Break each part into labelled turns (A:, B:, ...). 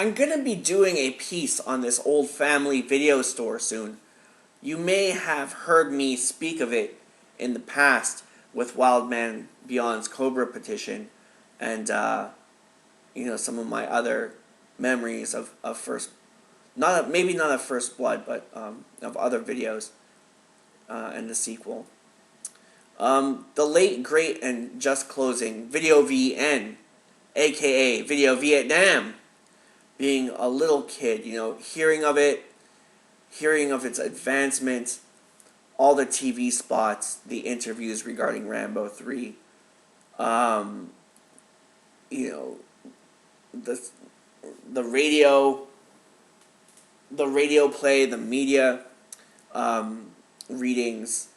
A: I'm going to be doing a piece on this old family video store soon. You may have heard me speak of it in the past with Wildman Beyond's Cobra petition and, some of my other memories of First, maybe not of First Blood, but of other videos and the sequel. The late, great, and just closing Video VN, aka Video Vietnam, being a little kid, hearing of its advancement, all the TV spots, the interviews regarding Rambo 3, the radio play, the media readings.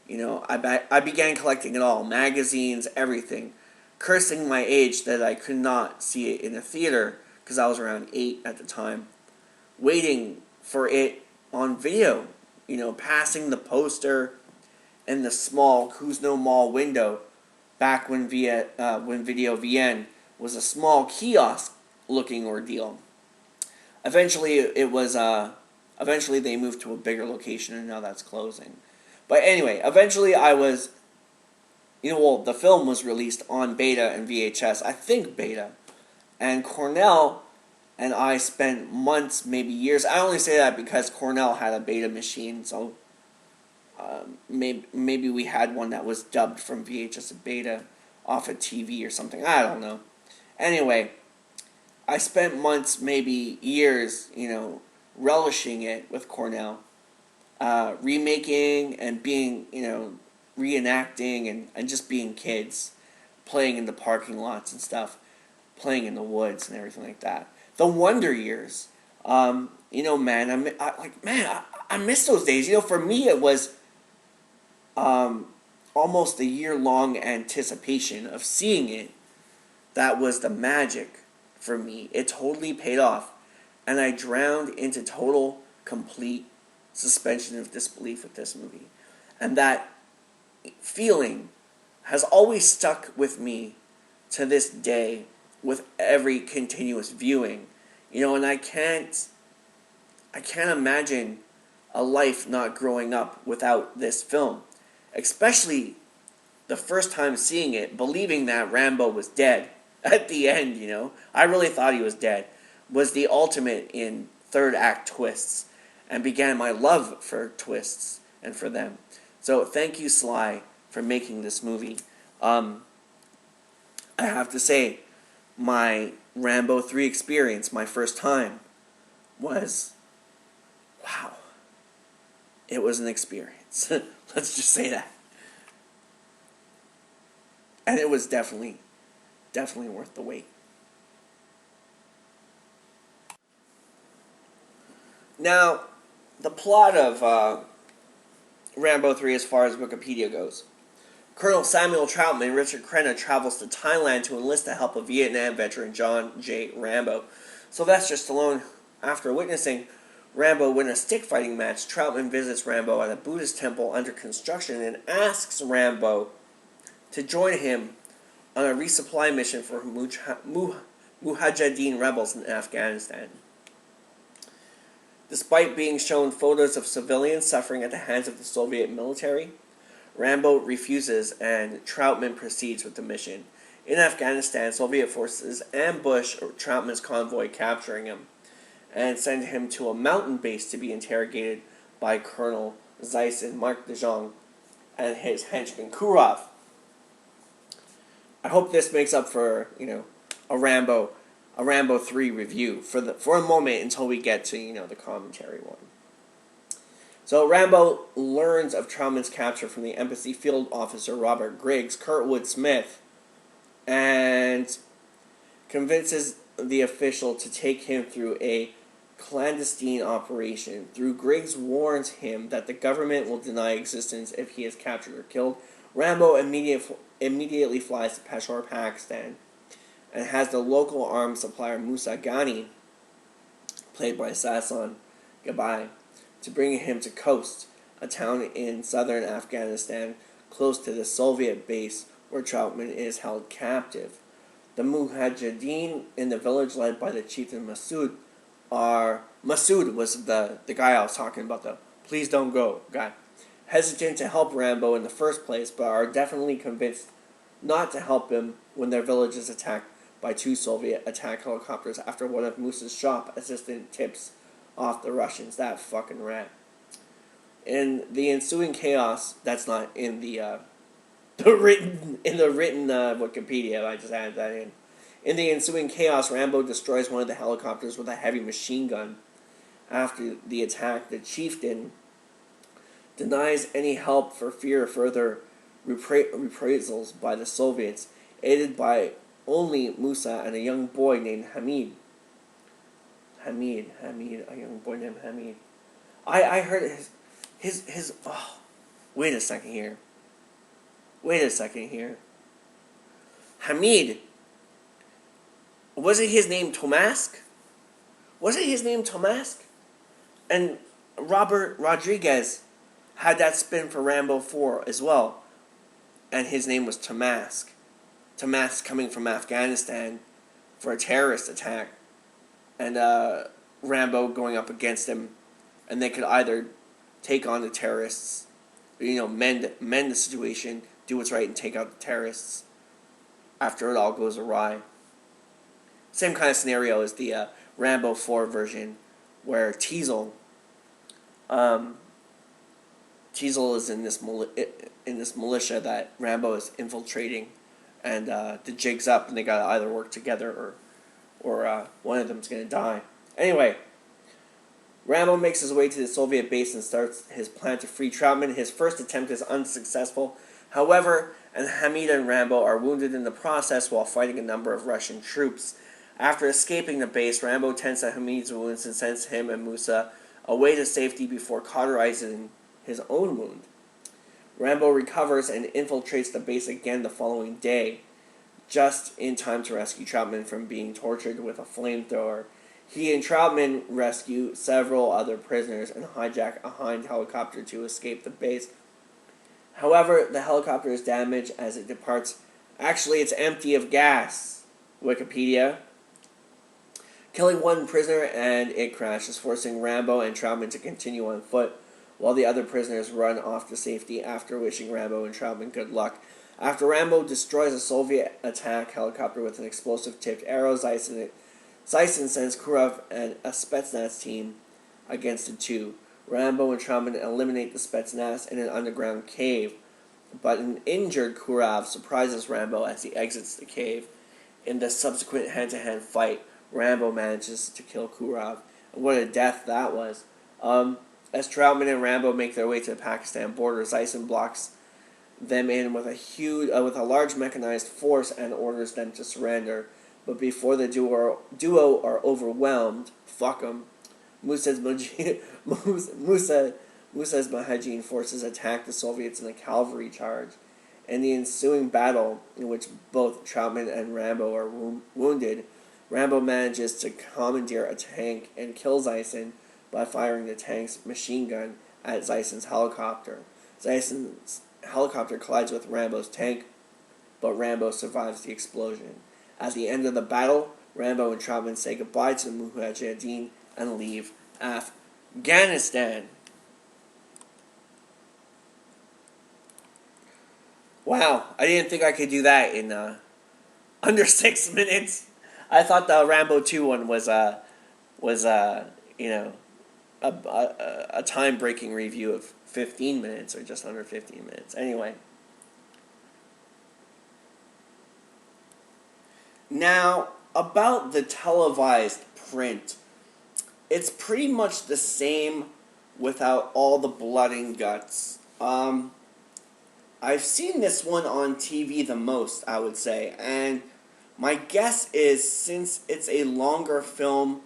A: I began collecting it all, magazines, everything, cursing my age that I could not see it in a theater because I was around 8 at the time, waiting for it on video, passing the poster in the small Kuzno Mall window back when Video VN was a small kiosk-looking ordeal. Eventually they moved to a bigger location, and now that's closing. But anyway, eventually I was, the film was released on beta and VHS, I think beta, and Cornell and I spent months, maybe years. I only say that because Cornell had a beta machine, so maybe we had one that was dubbed from VHS to beta off a TV or something. I don't know. Anyway, I spent months, maybe years, relishing it with Cornell, remaking and being, reenacting and just being kids, playing in the parking lots and stuff, playing in the woods and everything like that. The Wonder Years, I miss those days. For me it was almost a year-long anticipation of seeing it. That was the magic for me. It totally paid off, and I drowned into total, complete suspension of disbelief with this movie. And that feeling has always stuck with me to this day with every continuous viewing. And I can't imagine a life not growing up without this film. Especially the first time seeing it, believing that Rambo was dead at the end, I really thought he was dead, was the ultimate in third act twists, and began my love for twists and for them. So thank you, Sly, for making this movie. I have to say, my Rambo 3 experience, my first time, was, wow. It was an experience. Let's just say that. And it was definitely worth the wait. Now, the plot of Rambo 3 as far as Wikipedia goes. Colonel Samuel Troutman, Richard Crenna, travels to Thailand to enlist the help of Vietnam veteran John J. Rambo. Sylvester Stallone, after witnessing Rambo win a stick fighting match, Troutman visits Rambo at a Buddhist temple under construction and asks Rambo to join him on a resupply mission for Mujahideen rebels in Afghanistan. Despite being shown photos of civilians suffering at the hands of the Soviet military, Rambo refuses and Troutman proceeds with the mission. In Afghanistan, Soviet forces ambush Troutman's convoy, capturing him, and send him to a mountain base to be interrogated by Colonel Zysin, Mark de Jong, and his henchman Kurov. I hope this makes up for, a Rambo 3 review for a moment until we get to, the commentary one. So Rambo learns of Troutman's capture from the embassy field officer Robert Griggs, Kurtwood Smith, and convinces the official to take him through a clandestine operation. Through Griggs warns him that the government will deny existence if he is captured or killed. Rambo immediately flies to Peshawar, Pakistan, and has the local arms supplier Musa Ghani, played by Sasan Gabai, to bring him to Khost, a town in southern Afghanistan close to the Soviet base where Troutman is held captive. The Mujahideen in the village, led by the chieftain Masood, Masood was the guy I was talking about, the please don't go guy, hesitant to help Rambo in the first place, but are definitely convinced not to help him when their village is attacked by 2 Soviet attack helicopters after one of Musa's shop assistant tips off the Russians. That fucking rat. In the ensuing chaos, that's not in the written Wikipedia. I just added that in. In the ensuing chaos, Rambo destroys one of the helicopters with a heavy machine gun. After the attack, the chieftain denies any help for fear of further reprisals by the Soviets, aided by only Musa and a young boy named Hamid. A young boy named Hamid. I heard his oh, wait a second here. Hamid. Was it his name Tomask? And Robert Rodriguez had that spin for Rambo 4 as well. And his name was Tomask. Tomask coming from Afghanistan for a terrorist attack. And Rambo going up against him. And they could either take on the terrorists, mend the situation, do what's right and take out the terrorists after it all goes awry. Same kind of scenario as the Rambo 4 version, where Teasel is in this militia that Rambo is infiltrating, and the jig's up, and they gotta either work together or one of them's gonna die. Anyway, Rambo makes his way to the Soviet base and starts his plan to free Troutman. His first attempt is unsuccessful, however, and Hamid and Rambo are wounded in the process while fighting a number of Russian troops. After escaping the base, Rambo tends to Hamid's wounds and sends him and Musa away to safety before cauterizing his own wound. Rambo recovers and infiltrates the base again the following day, just in time to rescue Troutman from being tortured with a flamethrower. He and Troutman rescue several other prisoners and hijack a Hind helicopter to escape the base. However, the helicopter is damaged as it departs. Actually, it's empty of gas. Wikipedia. Killing one prisoner, and it crashes, forcing Rambo and Troutman to continue on foot, while the other prisoners run off to safety after wishing Rambo and Troutman good luck. After Rambo destroys a Soviet attack helicopter with an explosive-tipped arrow, Zyson sends Kurov and a Spetsnaz team against the two. Rambo and Troutman eliminate the Spetsnaz in an underground cave, but an injured Kurov surprises Rambo as he exits the cave. In the subsequent hand-to-hand fight, Rambo manages to kill Kurov. And what a death that was. As Troutman and Rambo make their way to the Pakistan border, Zyson blocks them in with a large mechanized force and orders them to surrender. But before the duo are overwhelmed, fuck them, Musa's Mujahideen forces attack the Soviets in a cavalry charge. In the ensuing battle, in which both Troutman and Rambo are wounded, Rambo manages to commandeer a tank and kill Zyson by firing the tank's machine gun at Zyson's helicopter. Zyson's helicopter collides with Rambo's tank, but Rambo survives the explosion. At the end of the battle, Rambo and Troutman say goodbye to the Mujahideen and leave Afghanistan. Wow, I didn't think I could do that in under 6 minutes. I thought the Rambo 2 one was a time-breaking review of 15 minutes or just under 15 minutes. Anyway. Now, about the televised print, it's pretty much the same without all the blood and guts. I've seen this one on TV the most, I would say, and my guess is since it's a longer film,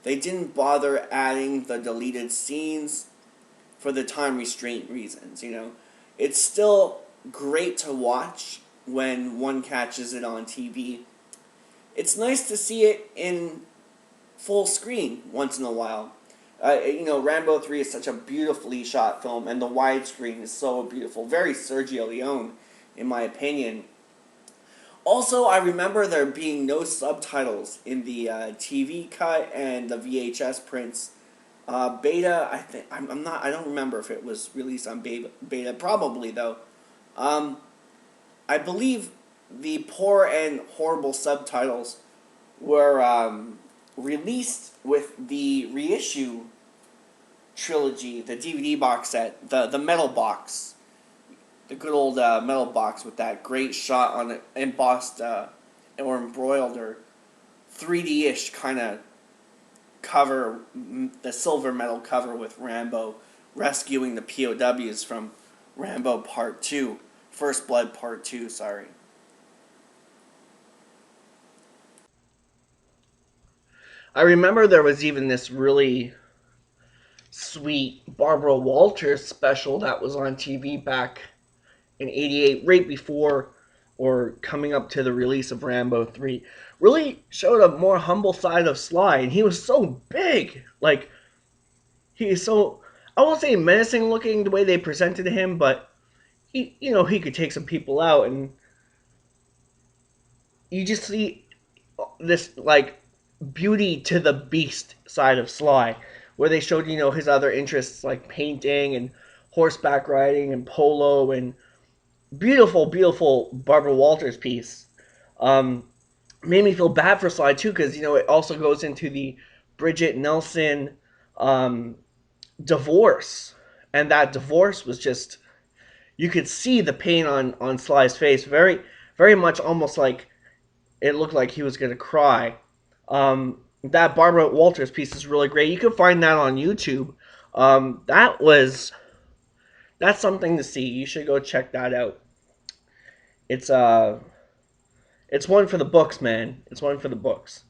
A: they didn't bother adding the deleted scenes for the time restraint reasons, It's still great to watch when one catches it on TV. It's nice to see it in full screen once in a while. Rambo 3 is such a beautifully shot film, and the widescreen is so beautiful. Very Sergio Leone, in my opinion. Also, I remember there being no subtitles in the TV cut and the VHS prints. Beta, I think I'm not. I don't remember if it was released on beta. Probably though. Um, I believe the poor and horrible subtitles were released with the reissue trilogy, the DVD box set, the metal box, the good old metal box with that great shot on it, embossed or embroiled or 3D-ish kind of cover, the silver metal cover with Rambo rescuing the POWs from Rambo Part 2, First Blood Part 2, sorry. I remember there was even this really sweet Barbara Walters special that was on TV back in '88, right before or coming up to the release of Rambo 3. Really showed a more humble side of Sly, and he was so big. Like, he is so, I won't say menacing looking the way they presented him, but he could take some people out, and you just see this, like, beauty to the beast side of Sly, where they showed, his other interests like painting and horseback riding and polo and beautiful, beautiful Barbara Walters piece. Um, Made me feel bad for Sly too, because it also goes into the Bridget Nelson um, divorce, and that divorce was just, you could see the pain on Sly's face, very very much almost like it looked like he was gonna cry. That Barbara Walters piece is really great. You can find that on YouTube. That's something to see. You should go check that out. It's it's one for the books, man. It's one for the books.